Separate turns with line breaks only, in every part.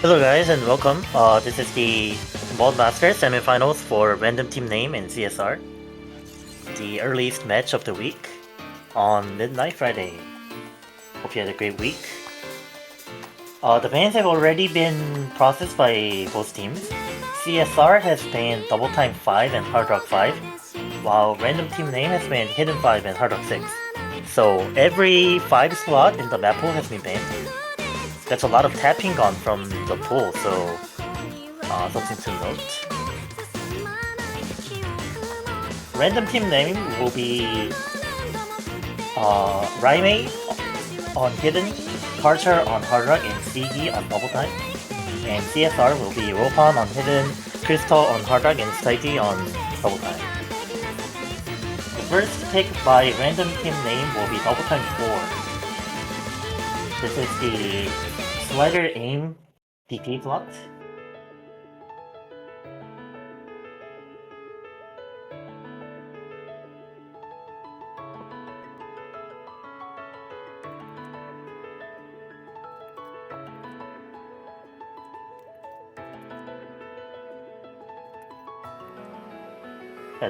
Hello guys and welcome. This is the Bald Masters semifinals for Random Team Name in CSR. The earliest match of the week on Midnight Friday. Hope you had a great week. The bans have already been processed by both teams. CSR has banned Double Time 5 and Hard Rock 5, while Random Team Name has banned Hidden 5 and Hard Rock 6. So every 5 slot in the map pool has been banned. That's a lot of tapping gone from the pool, so something to note. Random team name will be Raimei on Hidden, Karcher on Hard Rock, and Sigi on Double Time. And CSR will be Rohan on Hidden, Crystal on Hard Rock, and Staiti on Double Time. The first pick by random team name will be Double Time 4. This is the slider aim DP slot.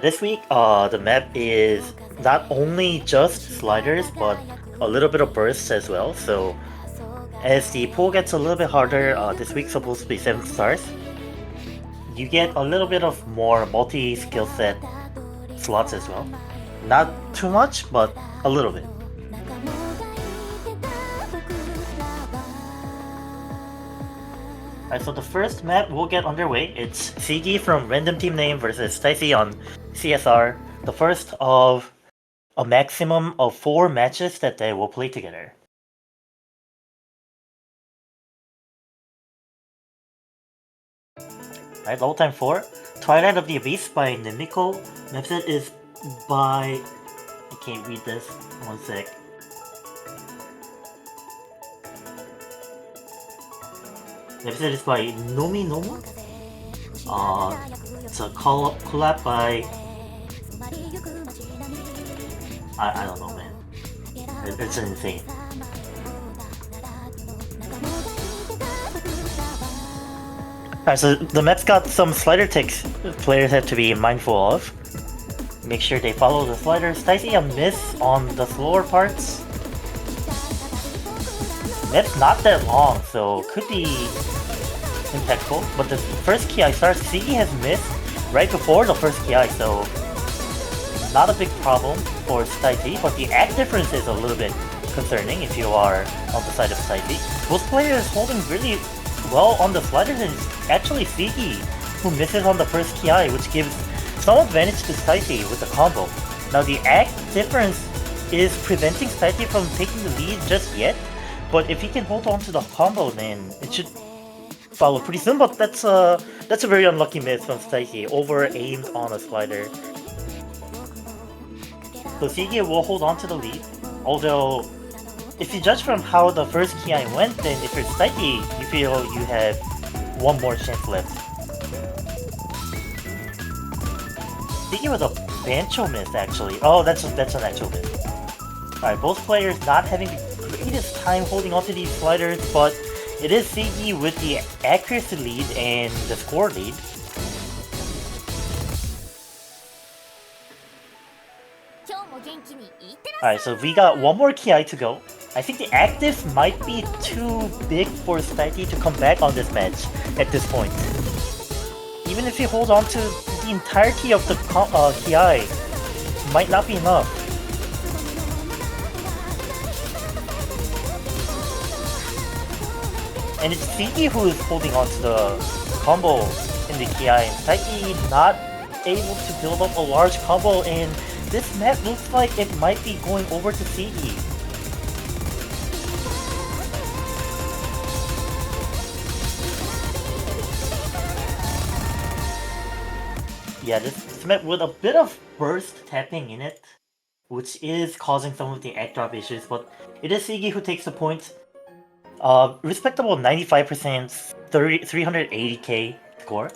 This week, the map is not only just sliders, but a little bit of bursts as well. So, as the pool gets a little bit harder, this week's supposed to be 7 stars. You get a little bit of more multi-skill set slots as well. Not too much, but a little bit. Alright, so the first map will get underway. It's Sigi from Random Team Name versus Stacy on CSR. The first of a maximum of 4 matches that they will play together. Alright, level time 4. Twilight of the Abyss by Nimiko. Method is by... I can't read this. One sec. Method is by Nomi Nomo. It's a collab by... I don't know, man. It's insane. Alright, so the map's got some slider ticks players have to be mindful of. Make sure they follow the sliders. I see a miss on the slower parts. Map's not that long, so could be impactful. But the first KI starts, Sigi has missed right before the first KI, so not a big problem for Staiti, but the act difference is a little bit concerning if you are on the side of Staiti. Both players holding really well on the sliders, and it's actually Sigi who misses on the first KI, which gives some advantage to Staiti with the combo. Now the act difference is preventing Staiti from taking the lead just yet, but if he can hold on to the combo, then it should follow pretty soon. But that's a very unlucky miss from Staiti, over aimed on a slider. So Sigi will hold on to the lead, although if you judge from how the first KI went, then if you're Staiti, you feel you have one more chance left. Sigi with a Bancho miss, actually. Oh, that's an actual miss. Alright, both players not having the greatest time holding onto these sliders, but it is Sigi with the accuracy lead and the score lead. Alright, so we got one more KI to go. I think the active might be too big for Staiti to come back on this match at this point. Even if he holds on to the entirety of the KI, might not be enough. And it's Sigi who is holding on to the combo in the KI, and Staiti not able to build up a large combo, and this map looks like it might be going over to Sigi. Yeah, this map with a bit of burst tapping in it, which is causing some of the act drop issues, but it is Sigi who takes the point. Respectable 95%, 380k score.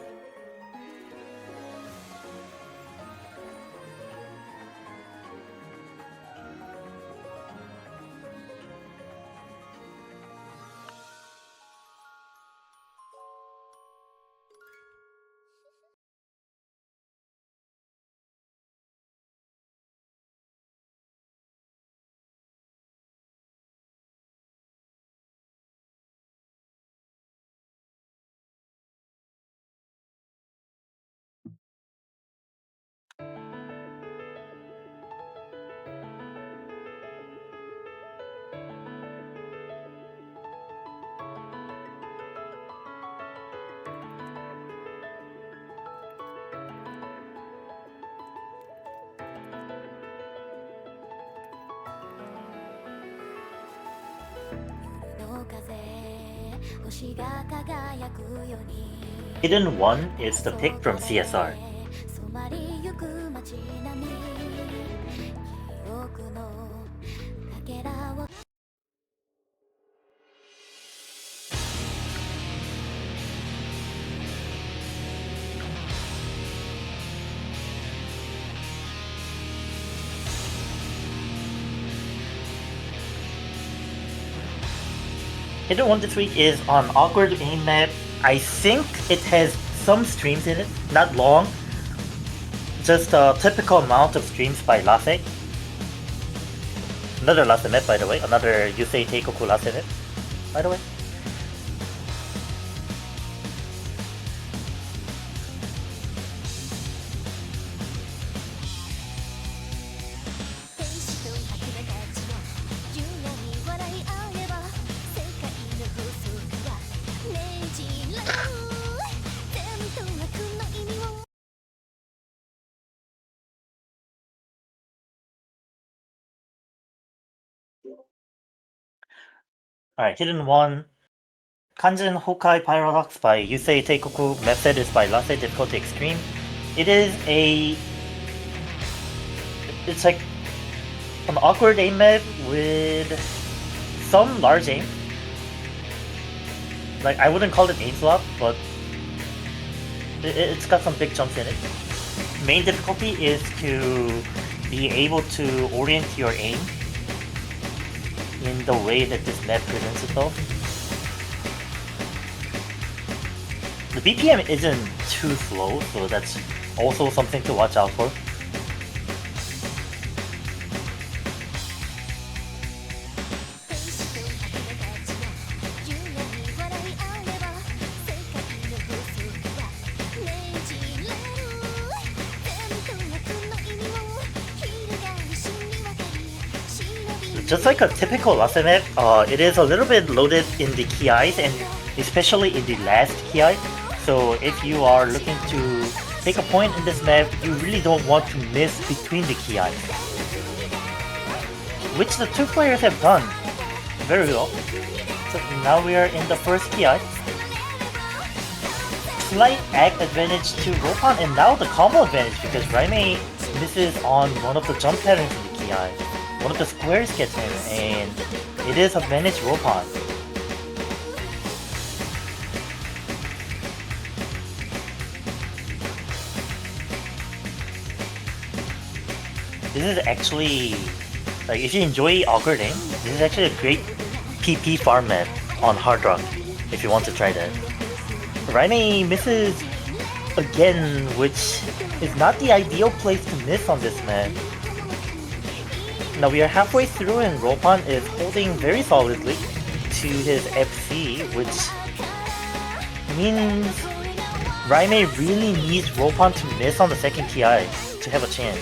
Hidden 1 is the pick from CSR. Hidden 1 this week is on Awkward Aim Map. I think it has some streams in it, not long. Just a typical amount of streams by Lase. Another Lase map, by the way. Another Yusei Teikoku Lase map, by the way. Alright, Hidden 1. Kanjin Hokai Paradox by Yusei Teikoku. Map set is by Lase, difficulty extreme. It is a... It's like an awkward aim map with some large aim. Like, I wouldn't call it aim slot, but it's got some big jumps in it. Main difficulty is to be able to orient your aim in the way that this map presents itself. The BPM isn't too slow, so that's also something to watch out for. Just like a typical Lase map, it is a little bit loaded in the kiais, and especially in the last kiai. So if you are looking to take a point in this map, you really don't want to miss between the kiais. Which the two players have done very well. So now we are in the first kiai. Slight ag advantage to Ropan, and now the combo advantage because Raimei misses on one of the jump patterns in the kiai. One of the squares gets him, and it is advantage Ropan. This is actually, like, if you enjoy awkward aim, this is actually a great PP farm map on Hard Rock, if you want to try that. Raimei misses again, which is not the ideal place to miss on this map. Now we are halfway through and Ropan is holding very solidly to his FC, which means Raimei really needs Ropan to miss on the second TI to have a chance.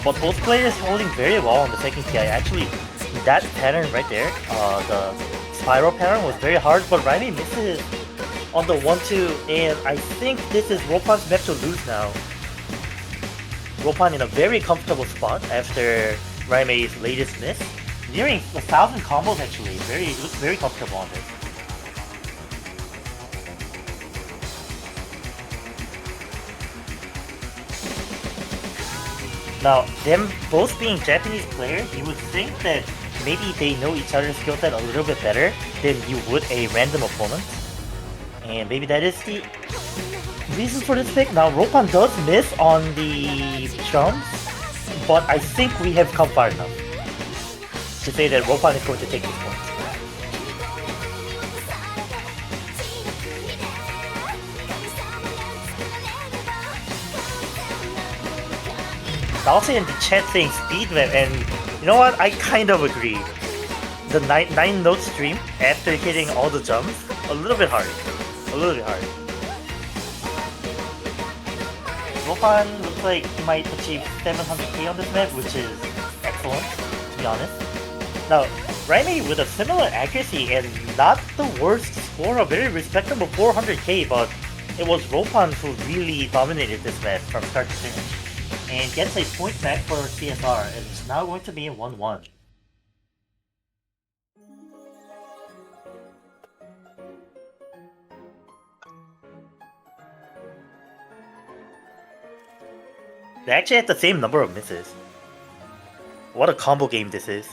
But both players holding very well on the second TI. Actually, that pattern right there, the spiral pattern was very hard, but Raimei misses on the 1-2, and I think this is Ropan's map to lose now. Ropan in a very comfortable spot after Raimei's latest miss. Nearing 1,000 combos actually, looks very comfortable on this. Now, them both being Japanese players, you would think that maybe they know each other's skill set a little bit better than you would a random opponent. And maybe that is the reason for this pick. Now, Ropan does miss on the jumps, but I think we have come far enough to say that Ropan is going to take these points. Also in the chat saying speed map, and you know what? I kind of agree. The 9-note stream after hitting all the jumps, a little bit hard. A little bit hard. Ropan looks like he might achieve 700k on this map, which is excellent, to be honest. Now, Raimei with a similar accuracy and not the worst score, a very respectable 400k, but it was Ropan who really dominated this map from start to finish, and gets a point back for CSR. It's now going to be a 1-1. They actually had the same number of misses. What a combo game this is.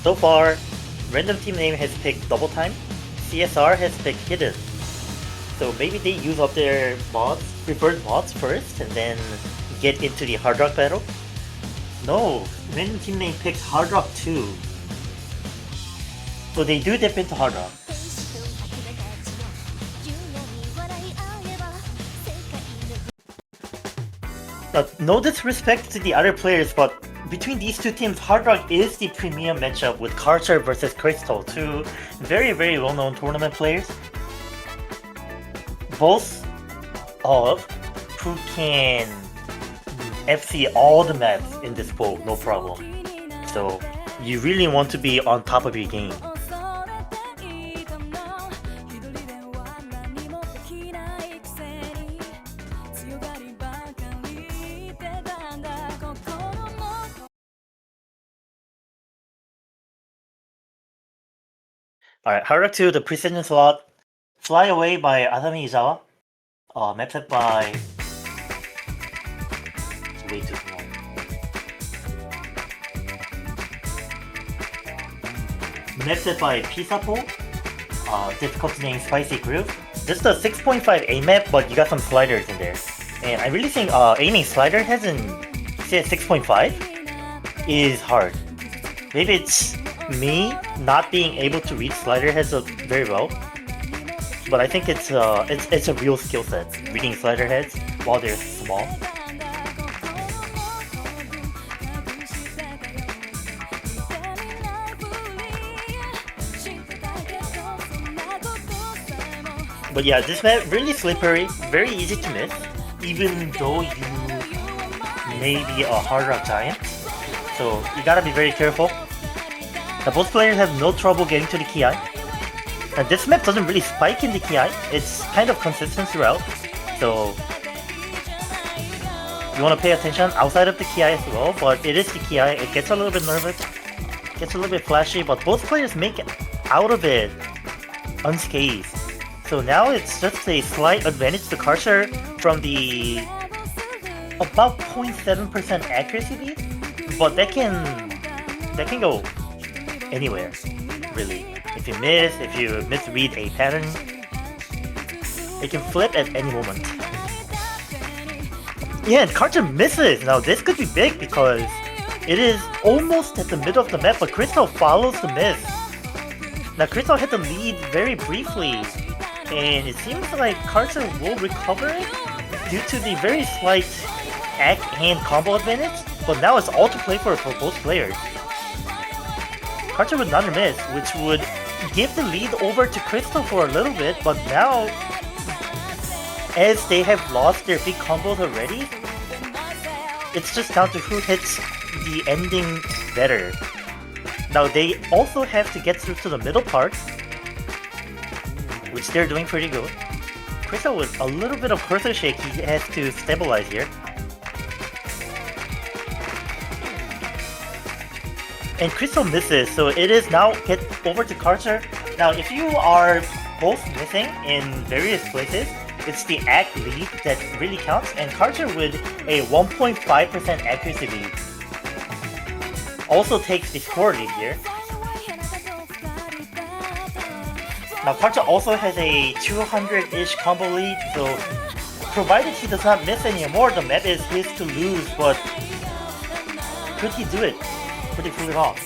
So far, random team name has picked Double Time, CSR has picked Hidden. So maybe they use up their mods, preferred mods first, and then get into the Hard Rock battle? No, random team name picked Hard Rock 2. So they do dip into Hard Rock. Now, no disrespect to the other players, but between these two teams, Hard Rock is the premium matchup with Karcher versus Crystal, two very well-known tournament players. Both of who can FC all the maps in this pool, no problem. So you really want to be on top of your game. Alright, Hard Rock 2, the precision slot. Fly Away by Asami Izawa. Map set by... It's way too small. Map set by Pisapo. Difficulty name Spicy Groove. This is a 6.5 A map, but you got some sliders in there. And I really think aiming slider heads in CS 6.5 is hard. Maybe it's me not being able to read slider heads very well, but I think it's a real skill set, reading slider heads while they're small. But yeah, this map really slippery, very easy to miss, even though you may be a Hard Rock giant. So you gotta be very careful. Now both players have no trouble getting to the Ki. And this map doesn't really spike in the Ki, it's kind of consistent throughout. So you want to pay attention outside of the Ki as well, but it is the Ki, it gets a little bit nervous, gets a little bit flashy, but both players make it out of it unscathed. So now it's just a slight advantage to Karcher from the about 0.7% accuracy lead, but that can go anywhere, really. If you misread a pattern, it can flip at any moment. Yeah, and Karcher misses! Now this could be big because it is almost at the middle of the map, but Crystal follows the miss. Now Crystal had the lead very briefly, and it seems like Karcher will recover it due to the very slight hand combo advantage, but now it's all to play for both players. Karcher with another miss, which would give the lead over to Crystal for a little bit, but now, as they have lost their big combos already, it's just down to who hits the ending better. Now they also have to get through to the middle part, which they're doing pretty good. Crystal with a little bit of cursor shake, he has to stabilize here. And Crystal misses, so it is now get over to Karcher. Now if you are both missing in various places, it's the act lead that really counts, and Karcher with a 1.5% accuracy lead also takes the score lead here. Now Karcha also has a 200-ish combo lead, so provided he does not miss anymore, the map is his to lose, but could he do it? Could he pull it off?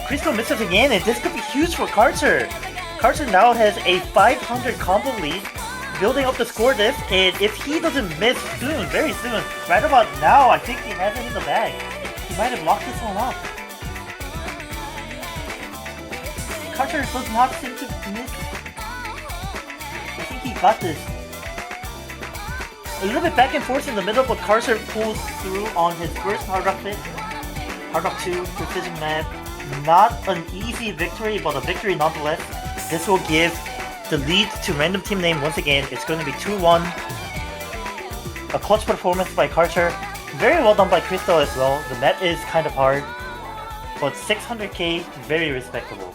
Crystal misses again, and this could be huge for Karcher. Karcher now has a 500 combo lead, building up the score diff, and if he doesn't miss soon, very soon, right about now, I think he has it in the bag. He might have locked this one up. Karcher does not seem to miss. I think he got this. A little bit back and forth in the middle, but Karcher pulls through on his first Hard Rock pick. Hard Rock 2, Precision Map. Not an easy victory, but a victory nonetheless. This will give the lead to Random Team Name once again. It's going to be 2-1. A clutch performance by Karcher. Very well done by Crystal as well. The map is kind of hard, but 600k, very respectable.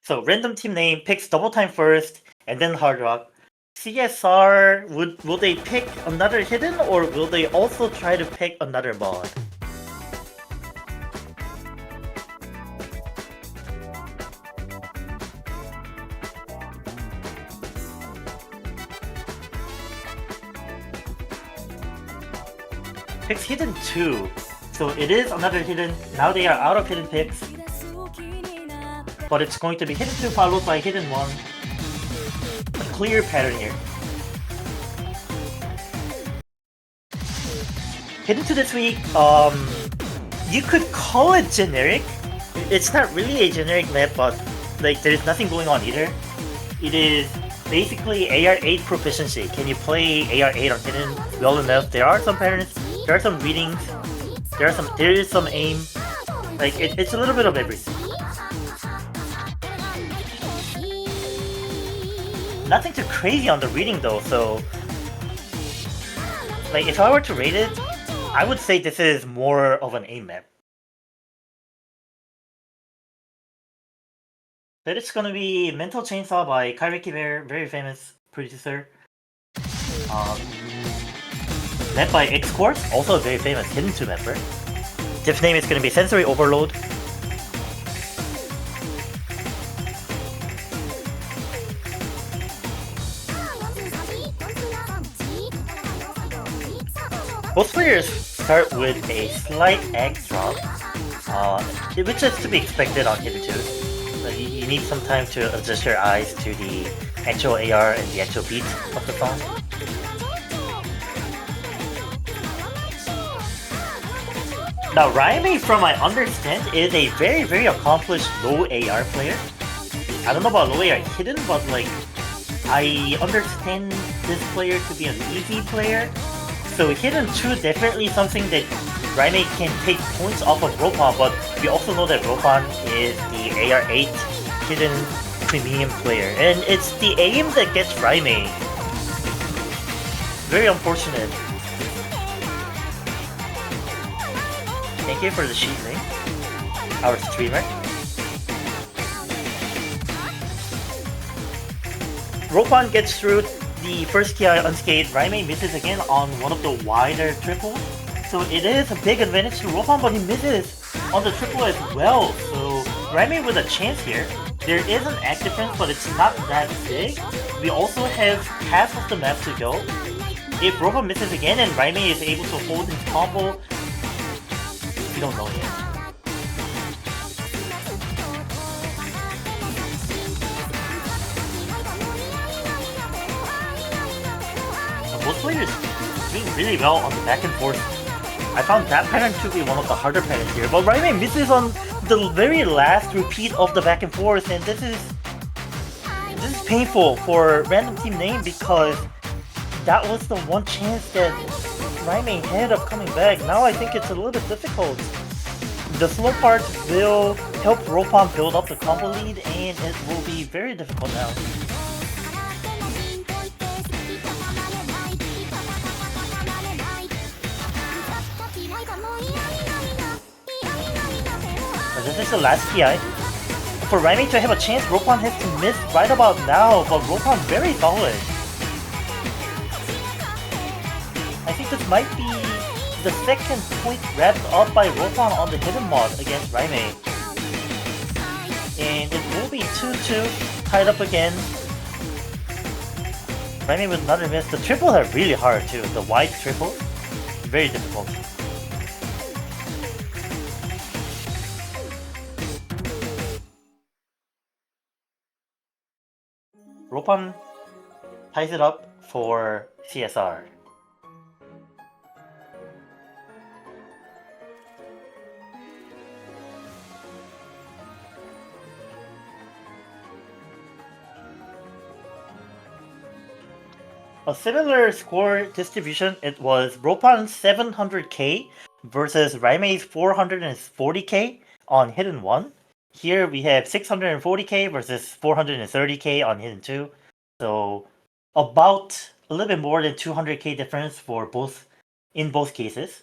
So Random Team Name picks Double Time first, and then Hard Rock. CSR, will they pick another hidden, or will they also try to pick another mod? Picks hidden 2. So it is another hidden. Now they are out of hidden picks. But it's going to be hidden 2 followed by hidden 1. A clear pattern here. Hidden 2 this week, you could call it generic. It's not really a generic map, but like there's nothing going on either. It is basically AR8 proficiency. Can you play AR8 on hidden well enough? There are some patterns, there are some readings, there is some aim. Like it's a little bit of everything. Nothing too crazy on the reading though, so like if I were to rate it, I would say this is more of an aim map. But it's gonna be Mental Chainsaw by Kairiki Bear, very famous producer. Map by X-Quartz, also a very famous Hidden 2 member. Diff name is gonna be Sensory Overload. Both players start with a slight X drop, which is to be expected on Hidden 2. You need some time to adjust your eyes to the actual AR and the actual beat of the song. Now Raime, from my understand, is a very accomplished low AR player. I don't know about low AR hidden, but like I understand this player to be an easy player. So hidden 2 definitely something that Raime can take points off of Ropan, but we also know that Ropan is the AR8 hidden premium player, and it's the aim that gets Raime. Very unfortunate. Thank you for the sheet link, our streamer. Ropan gets through the first KI unscathed. Raime misses again on one of the wider triples. So it is a big advantage to Ropan, but he misses on the triple as well. So Raime with a chance here. There is an act difference, but it's not that big. We also have half of the map to go. If Ropan misses again and Raime is able to hold his combo, we don't know yet. Both players doing really well on the back and forth. I found that pattern to be one of the harder patterns here, but Raime misses on the very last repeat of the back and forth, and this is painful for Random Team Name because that was the one chance that Raimei had of coming back. Now I think it's a little bit difficult. The slow part will help Ropon build up the combo lead, and it will be very difficult now. But this is the last PI. For Raimei to have a chance, Ropon has to miss right about now, but Ropon very solid. I think this might be the second point wrapped up by Ropon on the hidden mod against Raimei. And it will be 2-2, tied up again. Raimei with another miss. The triples are really hard too, the wide triples. Very difficult. Ropon ties it up for CSR. A similar score distribution, it was Ropon 700k versus Raimei's 440k on Hidden 1. Here we have 640k versus 430k on Hidden 2. So about a little bit more than 200k difference for both in both cases.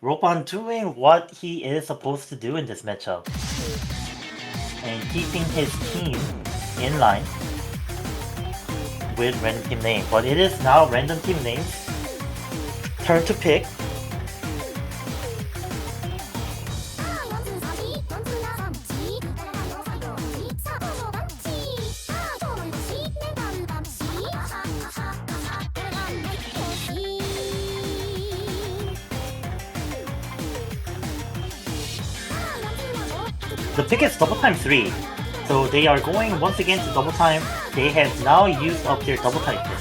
Ropon doing what he is supposed to do in this matchup. And keeping his team in line with random team name, but it is now random team names turn to pick. The pick is double time 3. So they are going once again to double time. They have now used up their double time pick.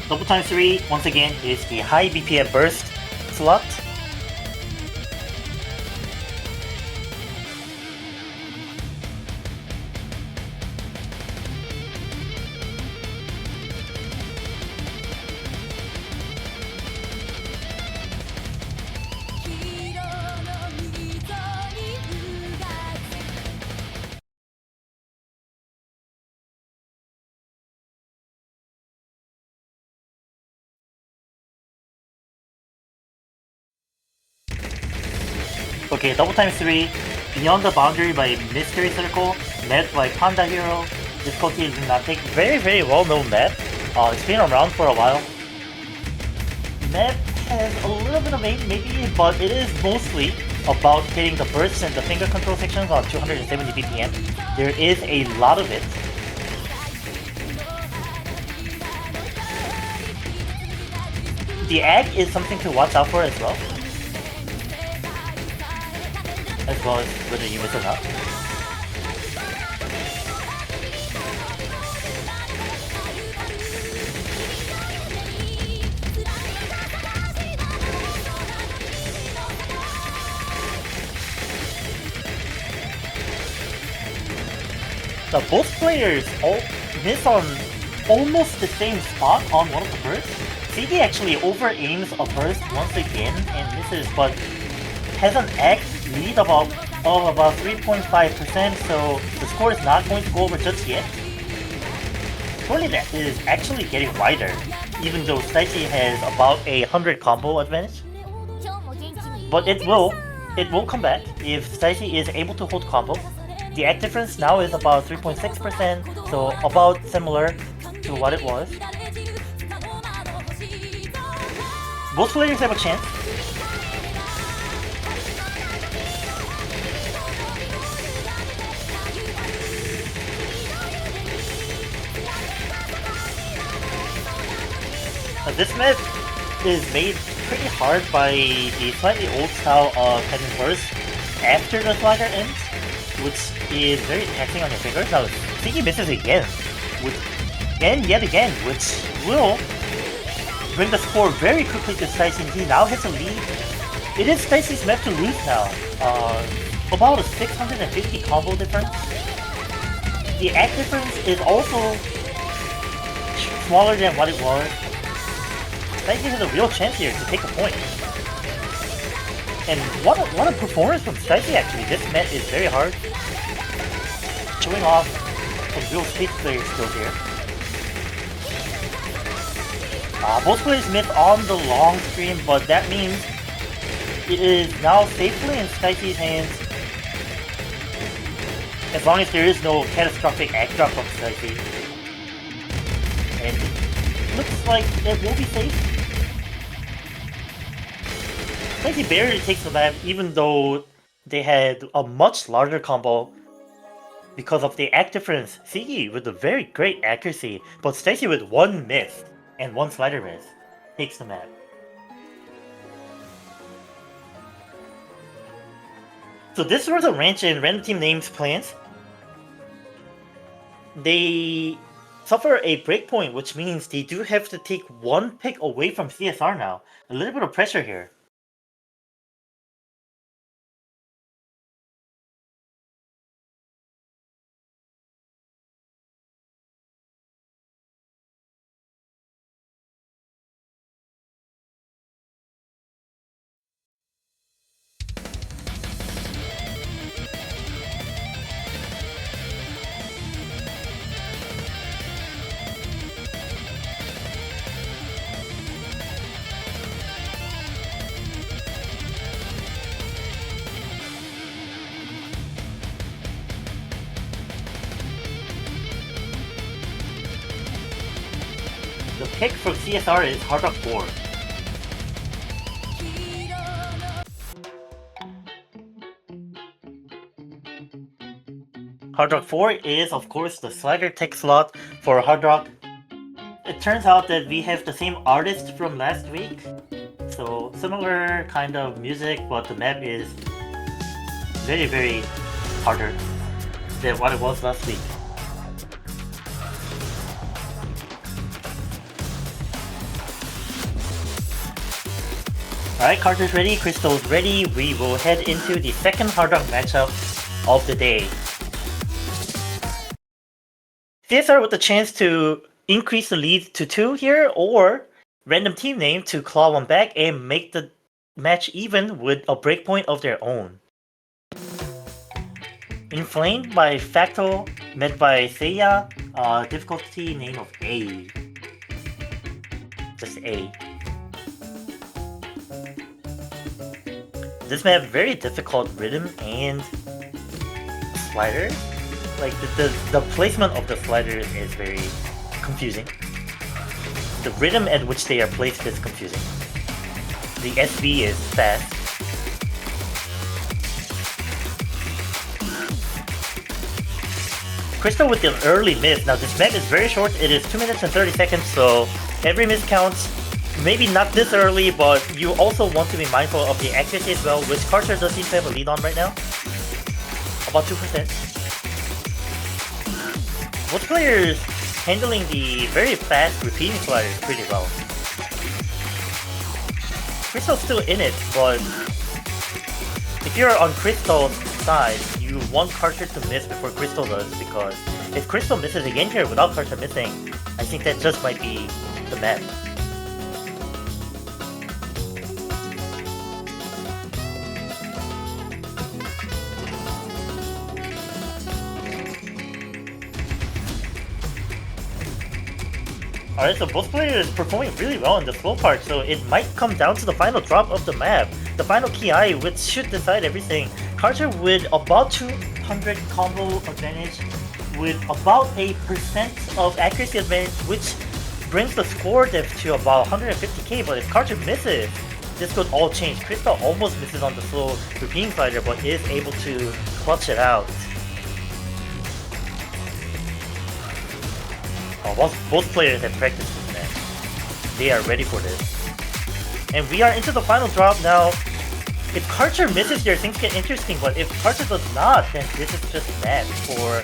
Double time 3 once again is the high BPM burst slot. Okay, double time 3, Beyond the Boundary by Mystery Circle, led by Panda Hero. Difficulty is not take very well known map. It's been around for a while. Map has a little bit of aim maybe, but it is mostly about hitting the bursts and the finger control sections on 270 BPM. There is a lot of it. The ag is something to watch out for as well. As well as whether you miss or not. Now both players all miss on almost the same spot on one of the bursts. CD actually over aims a burst once again and misses, but has an X lead of about 3.5%, so the score is not going to go over just yet. Surely that is actually getting wider, even though Stacey has about 100 combo advantage. But it will come back if Stacey is able to hold combo. The X difference now is about 3.6%, so about similar to what it was. Both players have a chance. This map is made pretty hard by the slightly old style of heading burst after the swagger ends, which is very taxing on your fingers. Now, Sigi misses again, and yet again, which will bring the score very quickly to Stacy. He now has a lead. It is Stacy's map to lose now. About a 650 combo difference. The act difference is also smaller than what it was. Stacy has a real chance here to take a point. And what a performance from Stacy actually. This map is very hard. Showing off some real space player skills here. Both players missed on the long stream, but that means it is now safely in Stacy's hands. As long as there is no catastrophic act drop from Stacy. And it looks like it will be safe. Stacy barely takes the map even though they had a much larger combo because of the act difference. Siggy with a very great accuracy, but Stacy with one miss and one slider miss takes the map. So this was a ranch in random team names plans. They suffer a breakpoint, which means they do have to take one pick away from CSR now. A little bit of pressure here. The pick for CSR is Hard Rock 4. Hard Rock 4 is, of course, the slider tech slot for Hard Rock. It turns out that we have the same artist from last week. So, similar kind of music, but the map is very, very harder than what it was last week. Alright, Carter's ready, Crystal's ready. We will head into the second Hard Rock matchup of the day. CSR with the chance to increase the lead to 2 here, or random team name to claw one back and make the match even with a breakpoint of their own. Inflamed by Facto, met by Seiya, difficulty name of A. Just A. This map very difficult rhythm and slider. Like the placement of the sliders is very confusing. The rhythm at which they are placed is confusing. The SB is fast. Crystal with the early miss. Now this map is very short. It is 2 minutes and 30 seconds, so every miss counts. Maybe not this early, but you also want to be mindful of the accuracy as well, which Carter does seem to have a lead on right now. About 2%. Both players handling the very fast repeating sliders pretty well. Crystal's still in it, but if you're on Crystal's side, you want Carter to miss before Crystal does, because if Crystal misses again here without Carter missing, I think that just might be the map. Alright, so both players performing really well in the slow part, so it might come down to the final drop of the map. The final KI, which should decide everything. Carter with about 200 combo advantage, with about a percent of accuracy advantage, which brings the score diff to about 150k, but if Carter misses, this could all change. Crystal almost misses on the slow repeating slider, but is able to clutch it out. Both players have practiced this match. They are ready for this. And we are into the final drop now. If Carter misses here, things get interesting, but if Carter does not, then this is just bad for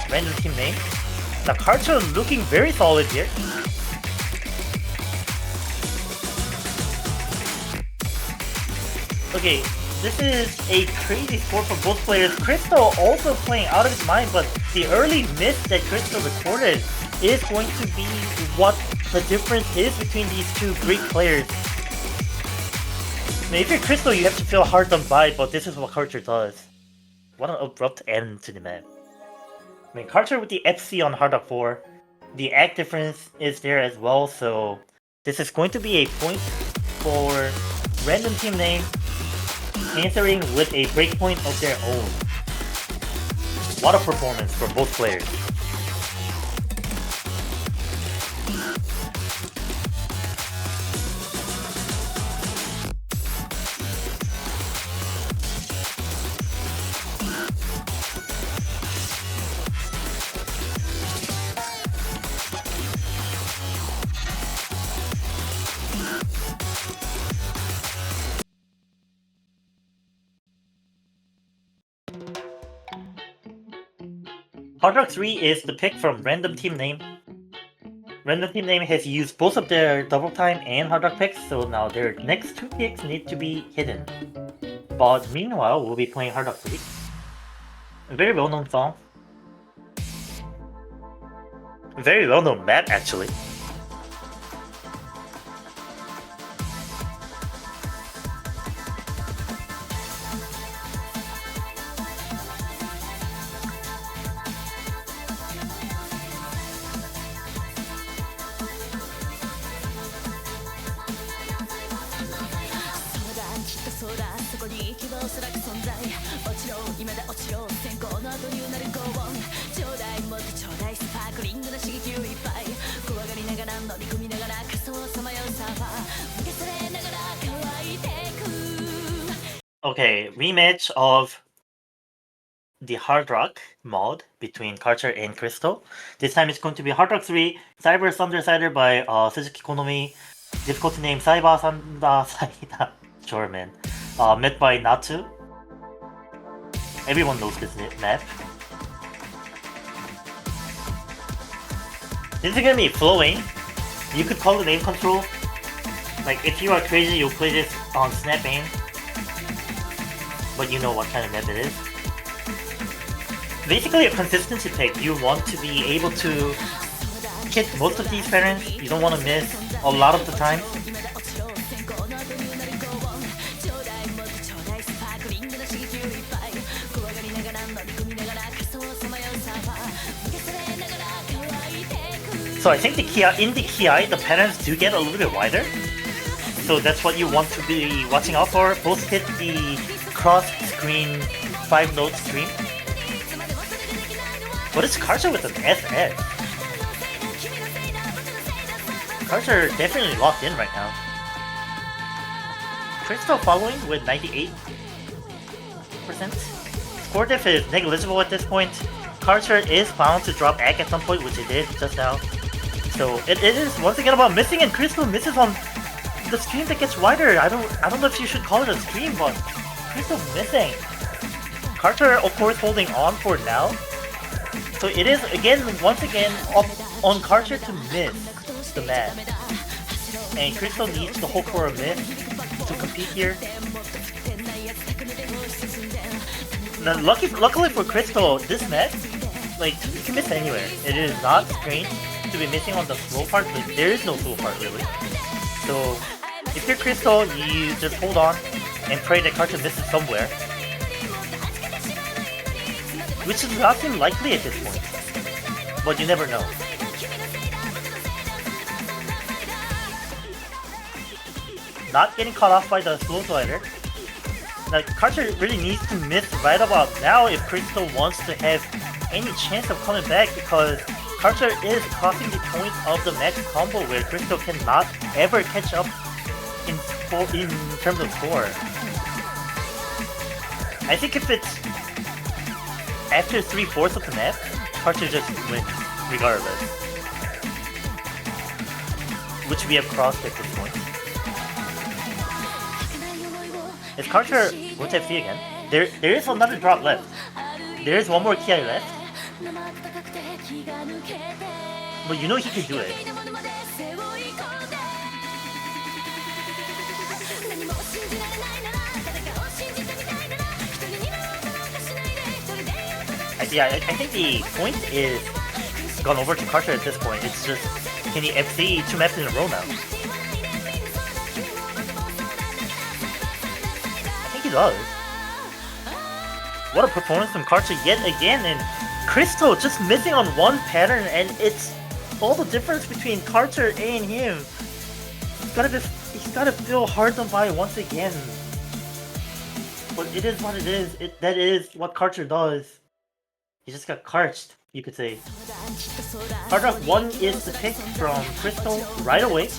random team name. Now Carter looking very solid here. Okay, this is a crazy score for both players. Crystal also playing out of his mind, but the early miss that Crystal recorded is going to be what the difference is between these two great players. I mean, if you're Crystal, you have to feel hard done by, but this is what Karcher does. What an abrupt end to the map. I mean, Karcher with the FC on Hard Rock 4, the act difference is there as well, so this is going to be a point for random team name answering with a breakpoint of their own. What a performance from both players. Hard Rock 3 is the pick from Random Team Name. Random Team Name has used both of their Double Time and Hard Rock picks, so now their next two picks need to be hidden. But meanwhile, we'll be playing Hard Rock 3. A very well-known song. A very well-known map, actually. Okay, rematch of the Hard Rock mod between Karcher and Crystal. This time it's going to be Hard Rock 3, Cyber Thunder Cider by Suzuki Konomi. Difficulty name Cyber Thunder Cider. Sure, man. Met by Natsu. Everyone knows this map. This is gonna be flowing. You could call it aim control. Like, if you are crazy, you'll play this on snap aim. But you know what kind of map it is. Basically a consistency pick. You want to be able to hit most of these patterns. You don't want to miss a lot of the time. So I think in the Ki, the patterns do get a little bit wider. So that's what you want to be watching out for. Both hit the cross-screen 5-note stream. What is Karcher with an SS? Karcher definitely locked in right now. Crystal following with 98%. Score diff is negligible at this point. Karcher is bound to drop Ag at some point, which it did just now. So it is once again about missing, and Crystal misses on the stream that gets wider. I don't know if you should call it a stream, but Crystal's missing. Karcher, of course, holding on for now. So it is once again up on Karcher to miss the match. And Crystal needs to hope for a miss to compete here. Now, luckily for Crystal, this match, like, you can miss anywhere. It is not strange to be missing on the slow part, but there is no slow part really. So if you're Crystal, you just hold on and pray that Karcher misses somewhere. Which does not seem likely at this point. But you never know. Not getting caught off by the slow slider. Like, Karcher really needs to miss right about now if Crystal wants to have any chance of coming back, because Karcher is crossing the point of the max combo where Crystal cannot ever catch up in terms of score. I think if it's after 3/4 of the map, Karcher just wins regardless. Which we have crossed at this point. Is Karcher going to FC again? There is another drop left. There is one more Ki left. But you know he can do it. Yeah, I think the point is gone over to Carter at this point. It's just, can he FC 2 maps in a row now? I think he does. What a performance from Carter yet again, and Crystal just missing on one pattern, and it's all the difference between Carter and him. He's gotta feel hard done by once again. But it is what it is. That is what Carter does. He just got carched, you could say. Hard Rock 1 is the pick from Crystal right away.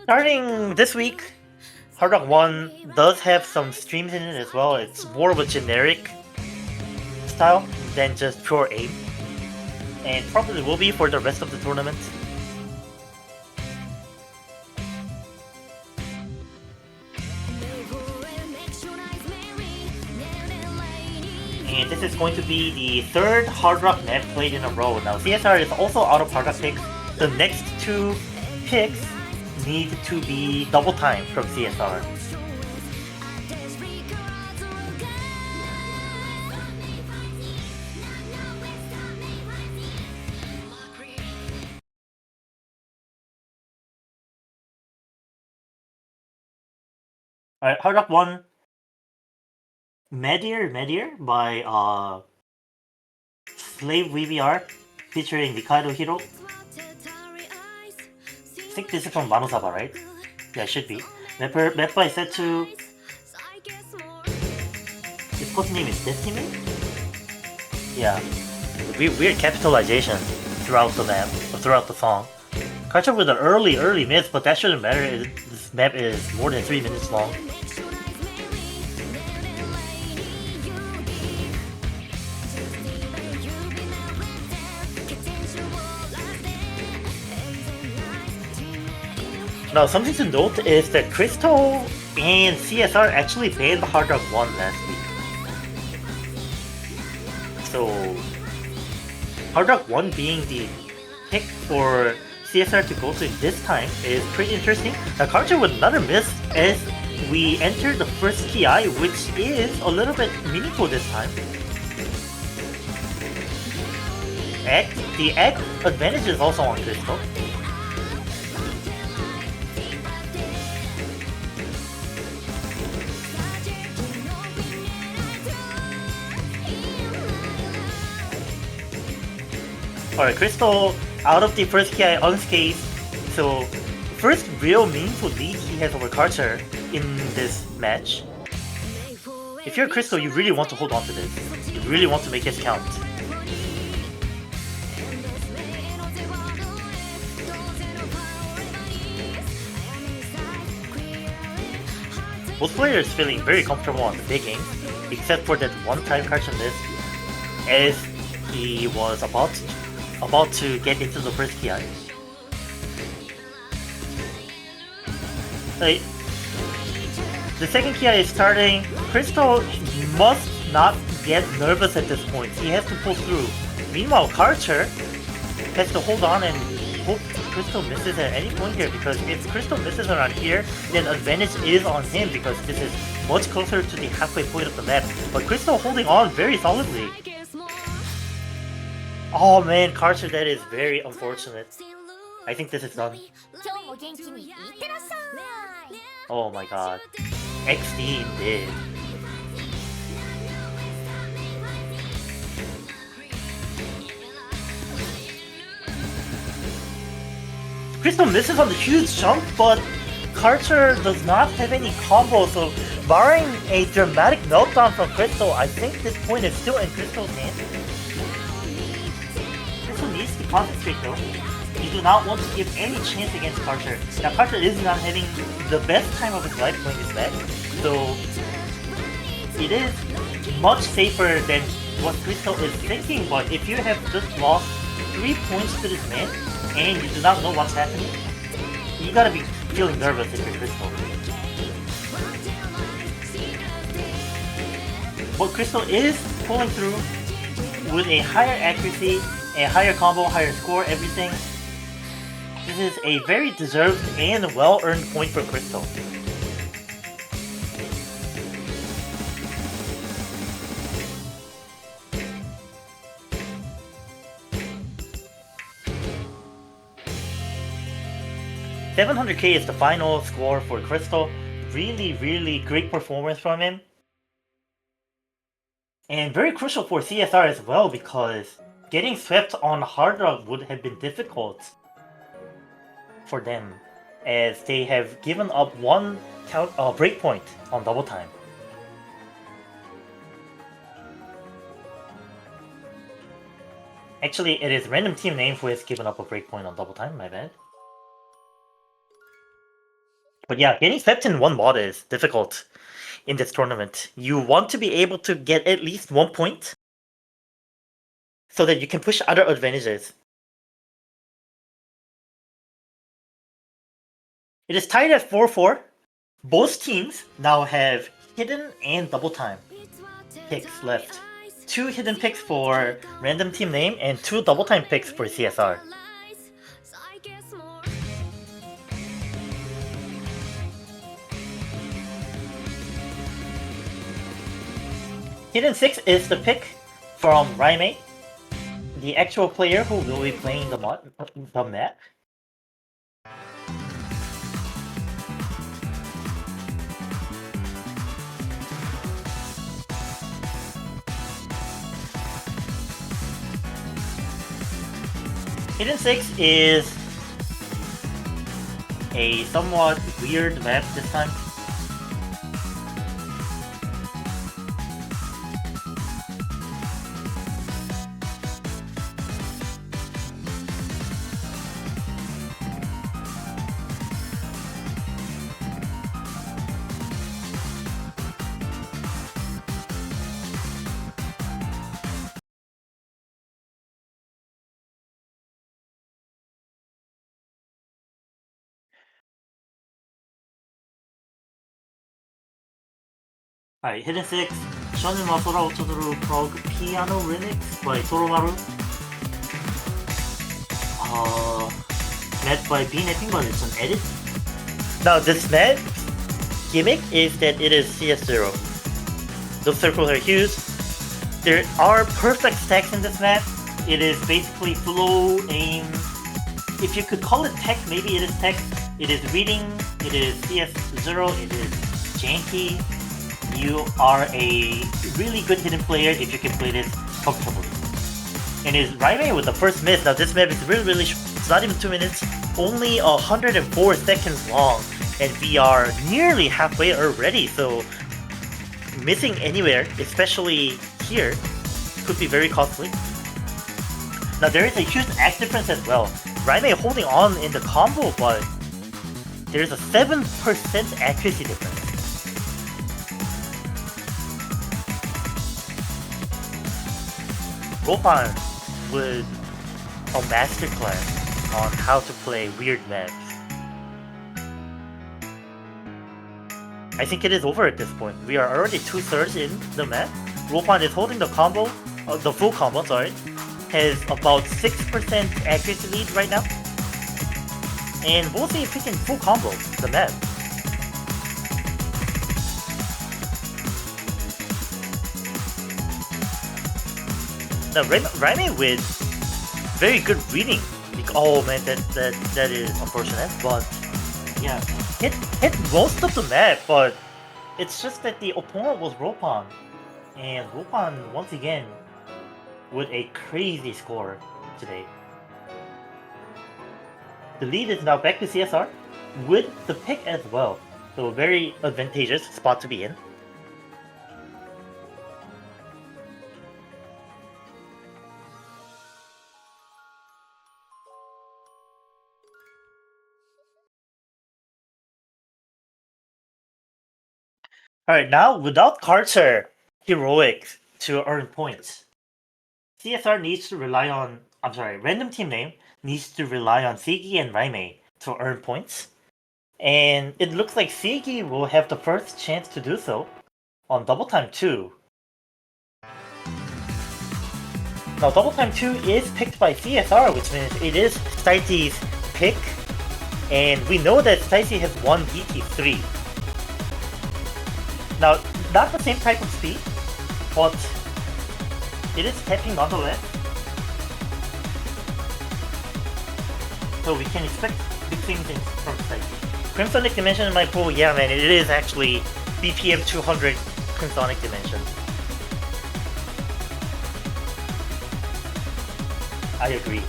Starting this week, Hard Rock 1 does have some streams in it as well. It's more of a generic style than just pure aim. And probably will be for the rest of the tournament. And this is going to be the third Hard Rock map played in a row. Now CSR is also out of Hard Rock picks. The next two picks need to be double time from CSR. Alright, Hard Rock 1. Medir by Slave VBR featuring Nikaido Hiro. I think this is from Manosaba, right? Yeah, it should be. Map by Setsu. His code name is Destiny? Yeah. Weird capitalization throughout the map, or throughout the song. Catch up with an early miss, but that shouldn't matter. This map is more than 3 minutes long. Now, something to note is that Crystal and CSR actually banned Hard Rock 1 last week. So, Hard Rock 1 being the pick for CSR to go to this time is pretty interesting. Now, Carter with another miss as we enter the first KI, which is a little bit meaningful this time. The egg advantage is also on Crystal. Alright, Crystal out of the first KI unscathed, so first real meaningful lead he has over Carter in this match. If you're Crystal, you really want to hold on to this. You really want to make this count. Both players feeling very comfortable on the big games, except for that one time Carter missed as he was about to get into the first KI. The second KI is starting. Crystal must not get nervous at this point. He has to pull through. Meanwhile, Carter has to hold on and hope Crystal misses at any point here, because if Crystal misses around here, then advantage is on him because this is much closer to the halfway point of the map. But Crystal holding on very solidly. Oh man, Carter, that is very unfortunate. I think this is done. Oh my god. XD indeed. Crystal misses on the huge jump, but Carter does not have any combo, so barring a dramatic meltdown from Crystal, I think this point is still in Crystal's hands. Crystal needs to concentrate though. You do not want to give any chance against Carter. Now Carter is not having the best time of his life playing this match, so it is much safer than what Crystal is thinking, but if you have just lost 3 points to this man, and you do not know what's happening, you gotta be feeling nervous if you're Crystal. But Crystal is pulling through with a higher accuracy, a higher combo, higher score, everything. This is a very deserved and well-earned point for Crystal. $700k is the final score for Crystal. Really great performance from him. And very crucial for CSR as well, because getting swept on hard rock would have been difficult for them, as they have given up one breakpoint on double time. Actually, it is random team name who has given up a breakpoint on double time, my bad. But yeah, getting swept in one mod is difficult in this tournament. You want to be able to get at least 1 point so that you can push other advantages. It is tied at 4-4. Both teams now have hidden and double time picks left. 2 hidden picks for random team name and 2 double time picks for CSR. Hidden 6 is the pick from Raimei, the actual player who will be playing the map. Hidden 6 is a somewhat weird map this time. Alright, Hidden 6, Shonen wa Sora Ochotoro Prog Piano Remix by Toromaru. Made by B-Netting, but it's an edit. Now, this map gimmick is that it is CS0. Those circles are huge. There are perfect stacks in this map. It is basically flow, aim. If you could call it tech, maybe it is tech. It is reading, it is CS0, it is janky. You are a really good hidden player if you can play this comfortably. And it's Raimei with the first miss. Now this map is really short. It's not even 2 minutes. Only 104 seconds long. And we are nearly halfway already. So missing anywhere, especially here, could be very costly. Now there is a huge act difference as well. Raimei holding on in the combo, but there's a 7% accuracy difference. Ropan with a masterclass on how to play weird maps. I think it is over at this point. We are already 2/3 in the map. Ropan is holding the combo, the full combo, sorry. Has about 6% accuracy lead right now. And we'll see if he can full combo the map. Now Raimei with very good reading. Oh man, that is unfortunate, but yeah, hit most of the map, but it's just that the opponent was Ropan, and Ropan once again with a crazy score today. The lead is now back to CSR with the pick as well, so a very advantageous spot to be in. Alright, now without Carter heroics to earn points, CSR needs to rely on, random team name needs to rely on Seigi and Raimei to earn points. And it looks like Seigi will have the first chance to do so on Double Time 2. Now Double Time 2 is picked by CSR, which means it is Saiti's pick, and we know that Stacy has won DT3. Now, not the same type of speed, but it is tapping nonetheless. So we can expect big things from Stacy. Crimsonic Dimension in my pool, yeah man, it is actually BPM 200 Crimsonic Dimension. I agree.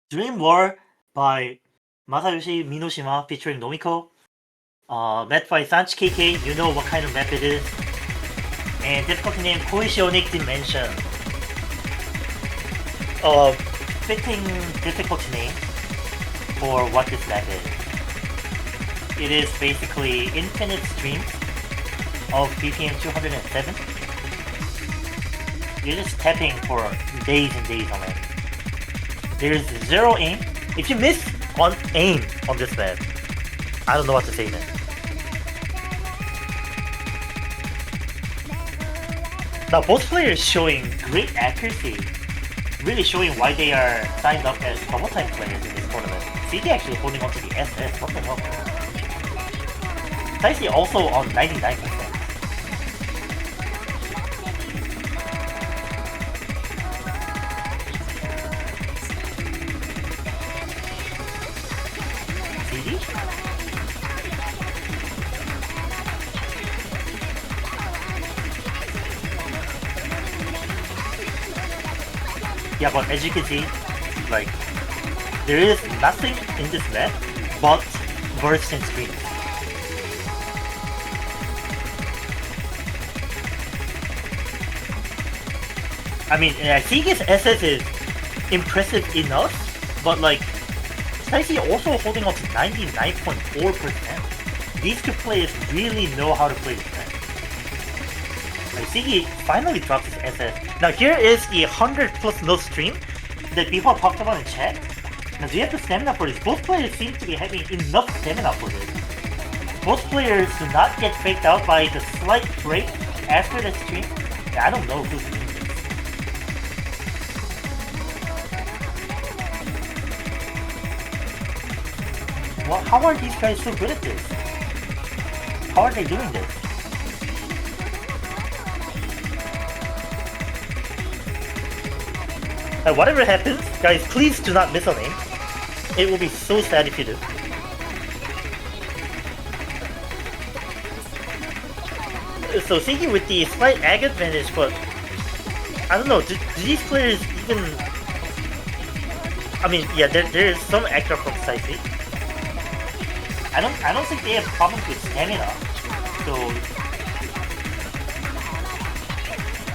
Dream War by Masayoshi Minoshima featuring Nomiko. Map by Sanchi KK, you know what kind of map it is. And difficulty name Koishionic Dimension. Fitting difficulty name for what this map is. It is basically infinite streams of BPM 207. You're just tapping for days and days on it. There's zero aim. If you miss on aim on this map, I don't know what to say then. Now both players showing great accuracy, really showing why they are signed up as double time players in this tournament. CD actually holding on to the SS, what the hell? Dicey also on 99%. CD? Yeah, but as you can see, like, there is nothing in this map but bursts and streams. I mean, Seaga's SS is impressive enough, but like, Stacy also holding on to 99.4%. These two players really know how to play this map. Like, Seagi finally drops his SS. Now here is the 100 plus no stream that people talked about in chat. Now do you have the stamina for this? Both players seem to be having enough stamina for this. Both players do not get faked out by the slight break after the stream. Yeah, I don't know who's doing this. Well, how are these guys so good at this? How are they doing this? Whatever happens, guys, please do not miss a lane. It will be so sad if you do. So Seiki with the slight ag advantage, but I don't know, do these players even... I mean, yeah, there is some extra from Saisi. I don't think they have problems with stamina. So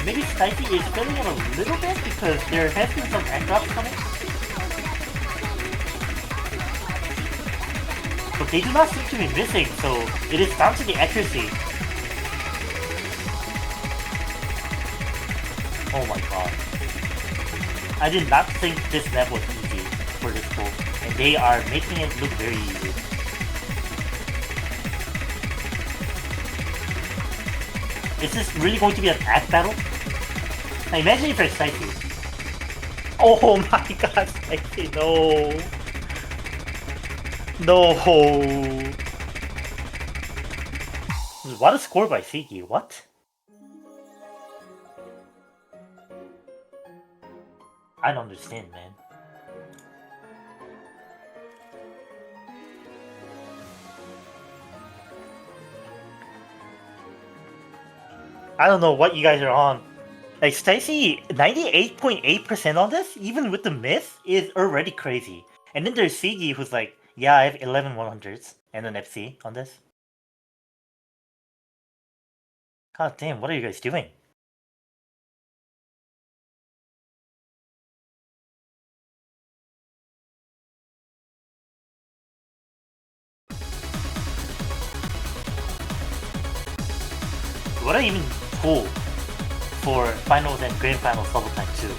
maybe Stacy is feeling it a little bit because there has been some egg drops coming. But they do not seem to be missing, so it is down to the accuracy. Oh my god. I did not think this map was easy for this pool, and they are making it look very easy. Is this really going to be an act battle? Now imagine if it's Psyche. Oh my god, Psyche, no. No. What a score by Psyche, what? I don't understand, man. I don't know what you guys are on. Like, Stacy, 98.8% on this, even with the myth, is already crazy. And then there's Sigi, who's like, yeah, I have 11 100s and an FC on this. God damn, what are you guys doing? What are even cool for finals and grand finals double time too?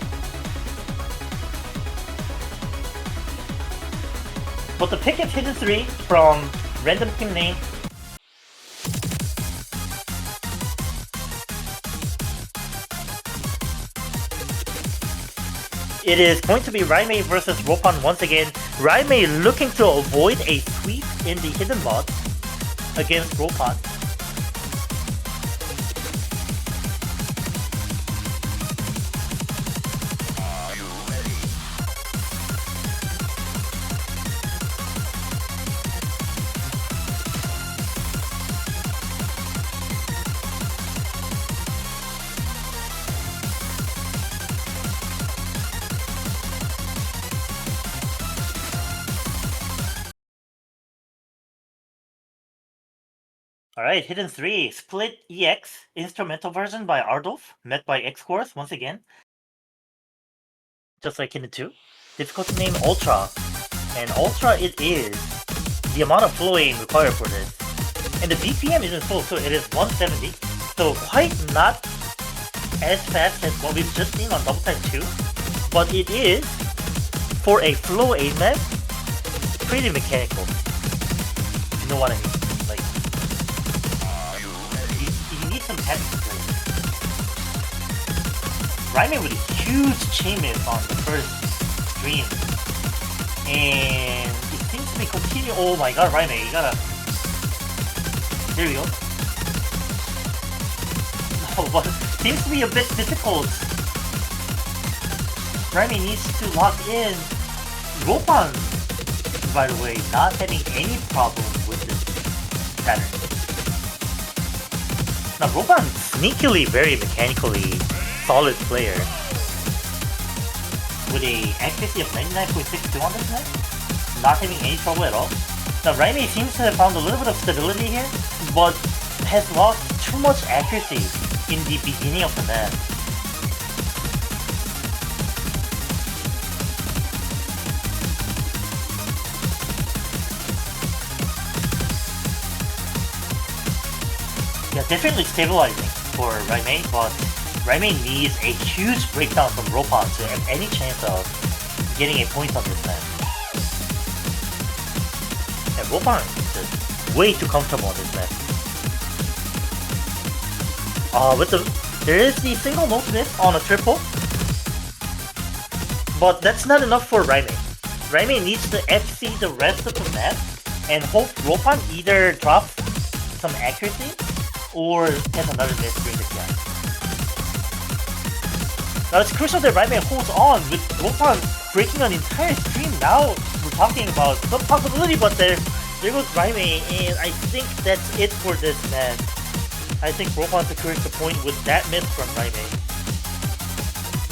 But the pick is Hidden 3 from random team name. It is going to be Raimei versus Ropan once again. Raimei looking to avoid a sweep in the hidden mod against Ropan. Alright, Hidden 3, Split EX, instrumental version by Ardolf, met by X-Course once again. Just like Hidden 2. Difficulty name Ultra. And Ultra it is the amount of flowing required for this. And the BPM isn't full, so it is 170. So quite not as fast as what we've just seen on Double Time 2. But it is, for a flow aim map, pretty mechanical. You know what I mean? Like, you need some technical. Raimei with a huge chain miss on the first stream. And it seems to be continuing. Oh my god, Raimei, you gotta. There we go. No, but seems to be a bit difficult. Raimei needs to lock in. Ropan, by the way, not having any problem with this pattern. Now, Ropan sneakily very mechanically solid player with a accuracy of 99.62 on this net, not having any trouble at all. Now, Raimei seems to have found a little bit of stability here, but has lost too much accuracy in the beginning of the map. Yeah, definitely stabilizing for Raimei, but Raimei needs a huge breakdown from Ropan to have any chance of getting a point on this map. And Ropan is just way too comfortable on this map. There is the single note miss on a triple, but that's not enough for Raimei. Raimei needs to FC the rest of the map and hope Ropan either drops some accuracy or has another miss during the TI. Now it's crucial that Raimei holds on with Ropan breaking an entire stream. Now we're talking about some possibility, but there goes Raimei, and I think that's it for this match. I think Ropan securing the point with that miss from Raimei.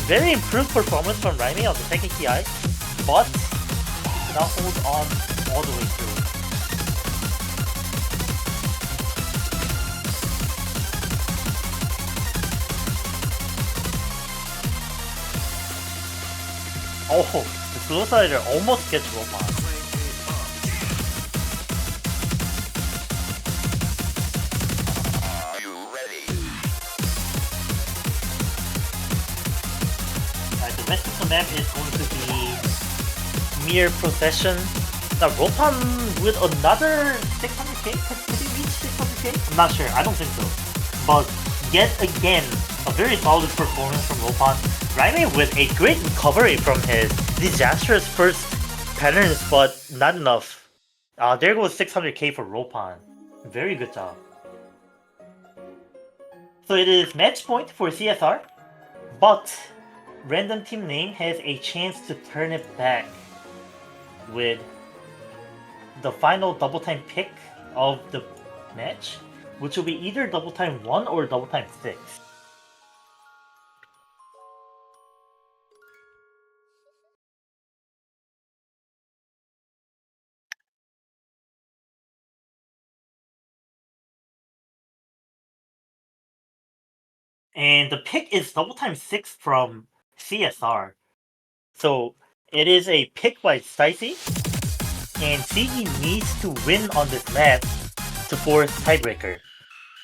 Very improved performance from Raimei on the second TI, but he cannot hold on all the way through. Oh, the slow slider almost gets Ropan.
Are you ready?
Alright, the rest of the map is going to be mere procession. Now Ropan with another 600k? Could he reach 600k? I'm not sure, I don't think so. But yet again, a very solid performance from Ropan. Raimei with a great recovery from his disastrous first patterns, but not enough. There goes 600k for Ropan. Very good job. So it is match point for CSR, but random team name has a chance to turn it back with the final double time pick of the match, which will be either double time 1 or double time 6. And the pick is double time 6 from CSR. So it is a pick by Stacy, and CE needs to win on this map to force tiebreaker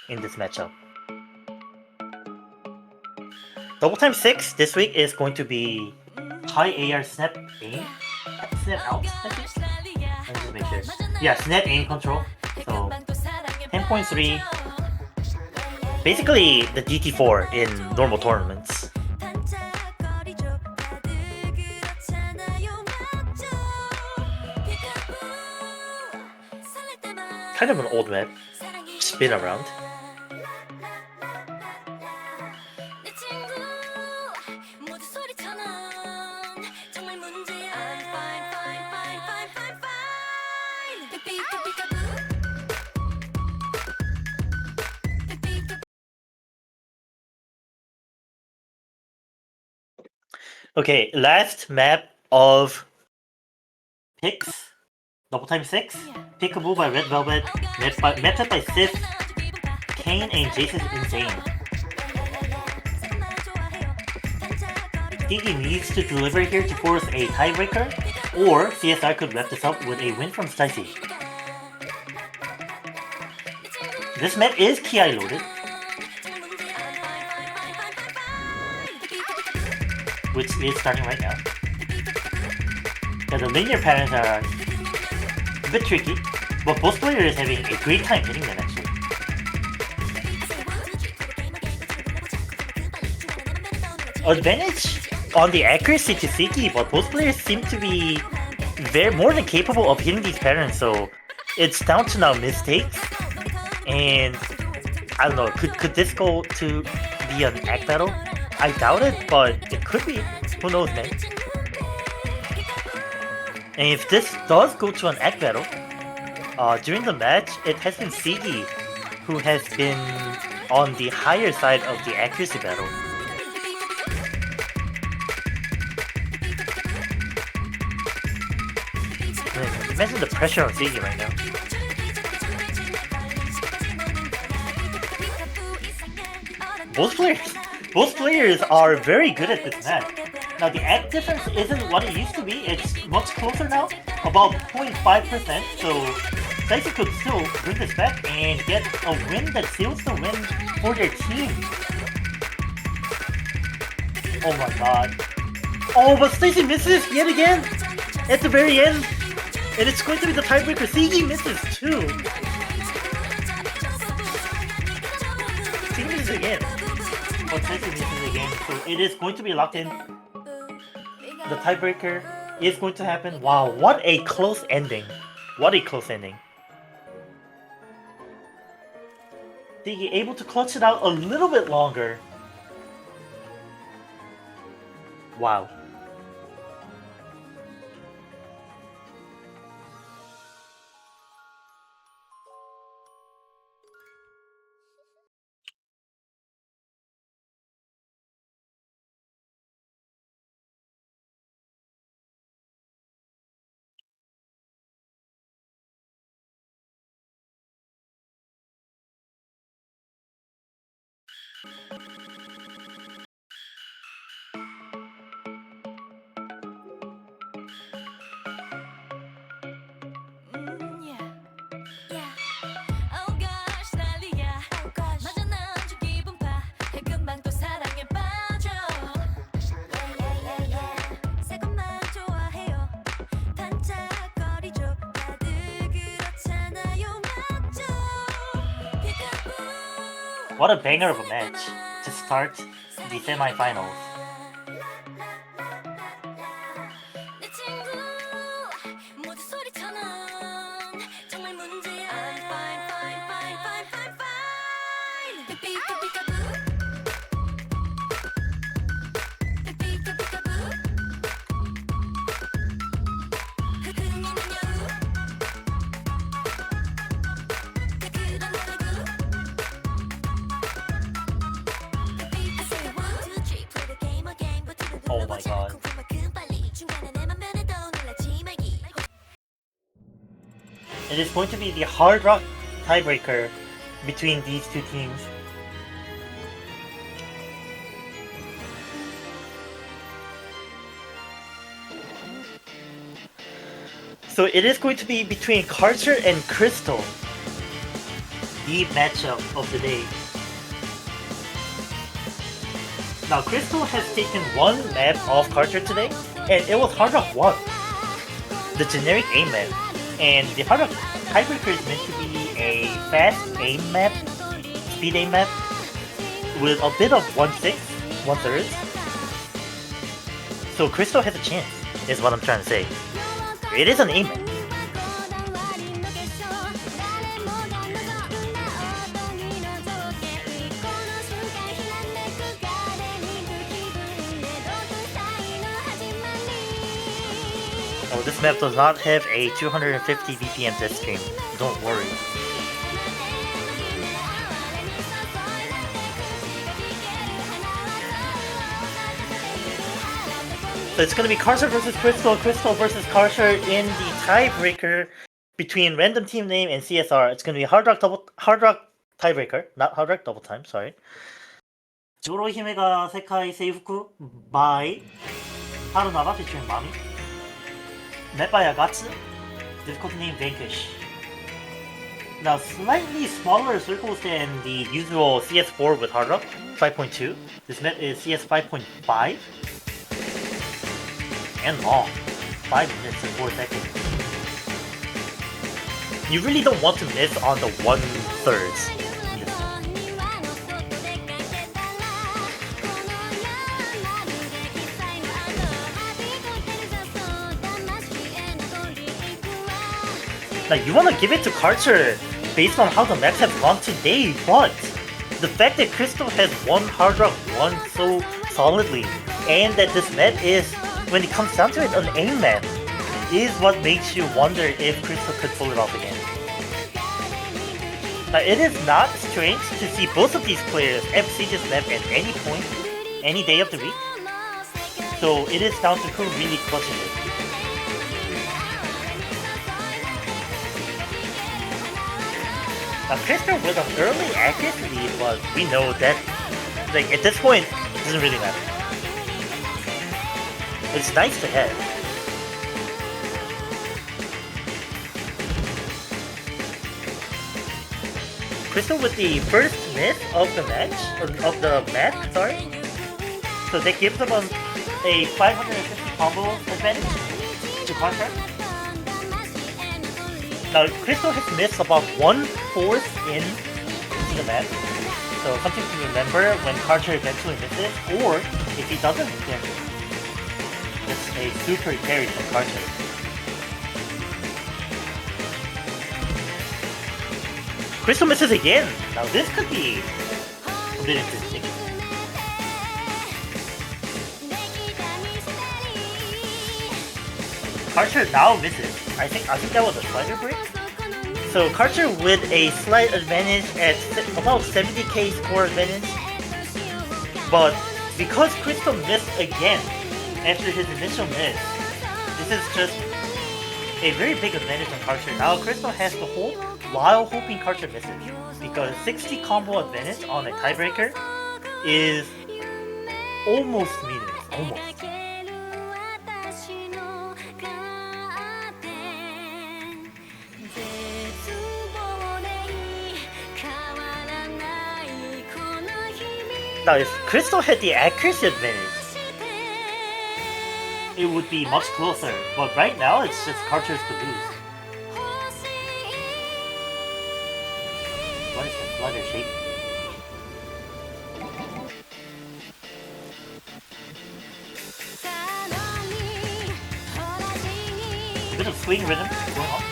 in this matchup. Double time 6 this week is going to be high AR snap aim, snap out, I think. Let me just make sure. Yes, net aim control. So 10.3. Basically the GT4 in normal tournaments. Kind of an old map. Spin around. Okay, last map of picks. Double time 6. Peekaboo by Red Velvet. Meta by Sith. Kane and Jason Insane. Gigi needs to deliver here to force a tiebreaker, or CSR could wrap this up with a win from Stacy. This map is Ki loaded, which is starting right now. Yeah, the linear patterns are a bit tricky, but both players having a great time hitting them actually. Advantage on the accuracy to Siki, but both players seem to be more than capable of hitting these patterns, so it's down to now mistakes. And I don't know, could this go to be an act battle? I doubt it, but it could be. Who knows, man? And if this does go to an act battle, during the match, it has been Sigi who has been on the higher side of the accuracy battle. Man, imagine the pressure on Sigi right now. Both players are very good at this map. Now the act difference isn't what it used to be, it's much closer now, about 0.5%, so Dicey could still bring this back and get a win that seals the win for their team. Oh my god. Oh, but Stacy misses yet again at the very end, and it's going to be the tiebreaker. Sigi misses too. Sigi misses again. But Stacy misses again, so it is going to be locked in. The tiebreaker is going to happen. Wow, what a close ending. What a close ending. Sigi able to clutch it out a little bit longer. Wow. What a banger of a match to start the semifinals. Oh my god. It is going to be the Hard Rock tiebreaker between these two teams. So it is going to be between Carter and Crystal, the matchup of the day. Now Crystal has taken one map off Carter today, and it was Hard Rock 1, the generic aim map. And the Hard Rock Tiebreaker is meant to be a fast aim map, speed aim map, with a bit of 1/6, 1/3. So Crystal has a chance, is what I'm trying to say. It is an aim map. Oh, this map does not have a 250 BPM death stream. Don't worry. So it's gonna be Karcher versus Crystal, Crystal versus Karcher in the tiebreaker between random team name and CSR. It's gonna be Hard Rock tiebreaker, not Hard Rock double time. Sorry. Joro Hime ga Sekai Seifuku by Harunaba featuring Mami. Met by Agatsu. Difficulty name Vanquish. Now slightly smaller circles than the usual CS4 with Hard Rock 5.2. This map is CS 5.5. And long. 5 minutes and 4 seconds. You really don't want to miss on the 1/3. Now you want to give it to Karcher based on how the maps have gone today, but the fact that Crystal has won Hard Rock 1 so solidly, and that this map is, when it comes down to it, an aim map, is what makes you wonder if Crystal could pull it off again. Now it is not strange to see both of these players FC this map at any point, any day of the week. So it is down to who really clutches it. Now Crystal with an early accuracy lead, but we know that, like, at this point, it doesn't really matter. It's nice to have. Crystal with the first miss of the match, of the map, sorry. So that gives them a 550 combo advantage to Karcher. Now Crystal has missed about 1/4 into the map. So something to remember when Karcher eventually misses, or if he doesn't, then it's a super carry from Karcher. Crystal misses again! Now this could be a bit interesting. Karcher now misses. I think that was a slider break. So Karcher with a slight advantage at about 70k score advantage. But because Crystal missed again after his initial miss, this is just a very big advantage on Karcher. Now Crystal has to hold while hoping Karcher misses, because 60 combo advantage on a tiebreaker is almost meaningless. Almost. Now if Crystal had the accuracy advantage, it would be much closer, but right now it's just Karcher's to lose. What is the flutter shape? A bit of swing rhythm going on.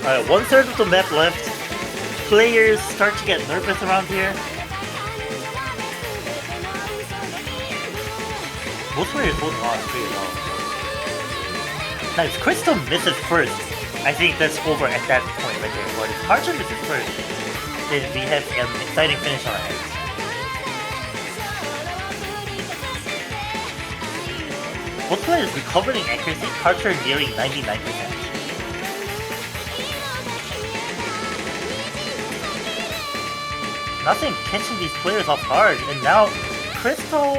Alright, 1/3 of the map left. Players start to get nervous around here. Both players holding on pretty well. Now if Crystal misses first, I think that's over at that point right there. But if Karcher misses first, then we have an exciting finish on our hands. Both players recovering accuracy, Karcher nearing 99%. Nothing catching these players off guard, and now Crystal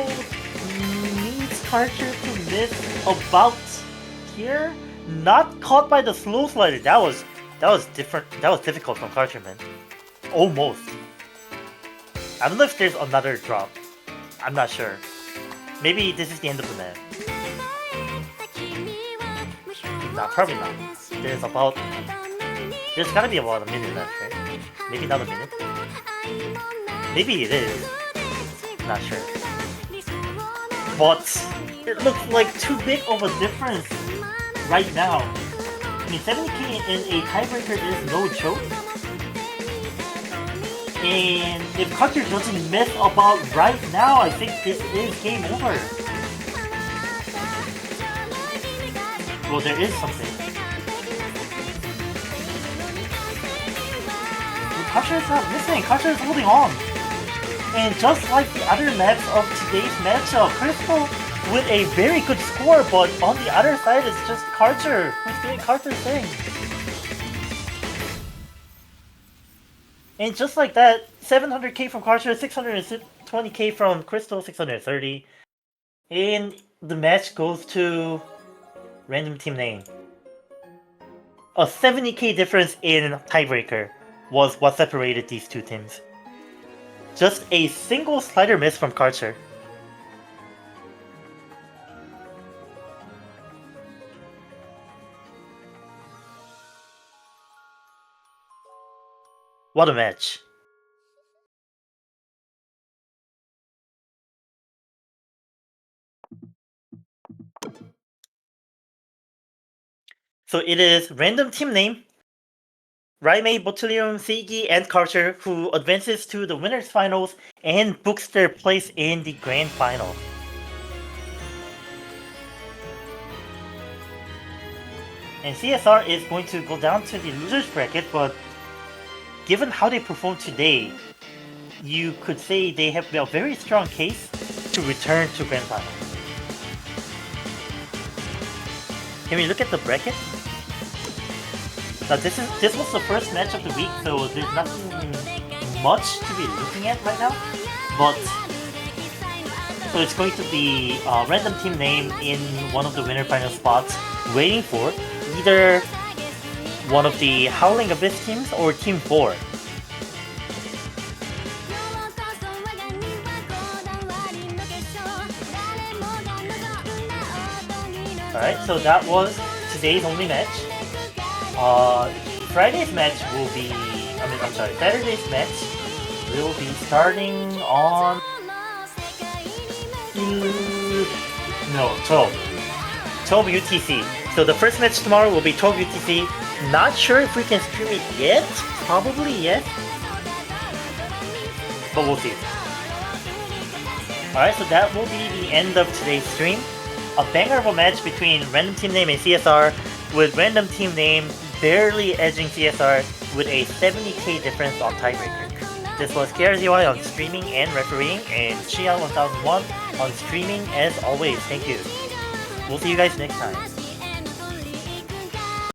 needs Karcher to miss about here. Not caught by the slow slider. That was different. That was difficult from Karcher, man. Almost. I don't know if there's another drop. I'm not sure. Maybe this is the end of the map. Nah, probably not. There's gotta be about a minute left, right? Maybe not a minute? Maybe it is. Not sure. But it looks like too big of a difference right now. I mean, 70k in a tiebreaker is no joke. And if Carter doesn't mess about right now, I think this is game over. Well, there is something. Carter is not missing. Carter is holding on. And just like the other maps of today's matchup, Crystal with a very good score, but on the other side it's just Carter who's doing Carter's thing. And just like that, 700k from Carter, 620k from Crystal, 630. And the match goes to random team name. A 70k difference in tiebreaker was what separated these two teams. Just a single slider miss from Karcher. What a match. So it is random team name, Raimei, Botulium, Seigi, and Karcher who advances to the winners finals and books their place in the grand final. And CSR is going to go down to the losers bracket, but given how they performed today, you could say they have a very strong case to return to grand final. Can we look at the bracket? Now this was the first match of the week, so there's nothing much to be looking at right now. But so it's going to be a random team name in one of the winner final spots, waiting for either one of the Howling Abyss teams or Team 4. Alright, so that was today's only match. Friday's match will be, Saturday's match will be starting on 12 UTC. So the first match tomorrow will be 12 UTC. Not sure if we can stream it yet. Probably yes. But we'll see. Alright, so that will be the end of today's stream. A banger of a match between random team name and CSR, with random team name barely edging CSR with a 70k difference on tiebreaker. This was KRZY on streaming and refereeing, and Chia1001 on streaming as always. Thank you. We'll see you guys next time.